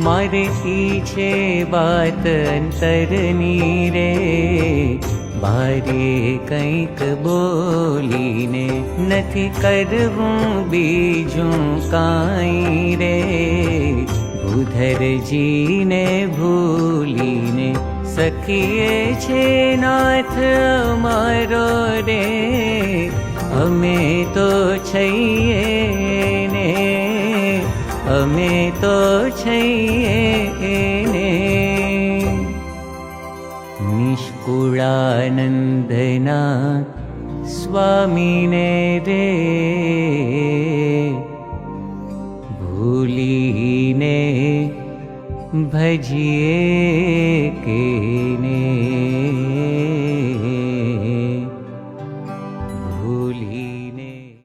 मारे ई छे बात अंतरनी रे, बारे कंईक बोलीने नथी करवूं बीजूं काई रे। भूधरजी ने भूलीने सखीए छे नाथ अमारो रे, अमे तो छईए ने, अमे तो छईए ने। निष्कुळानंदना स्वामीने रे, भूलीने भजिए केने।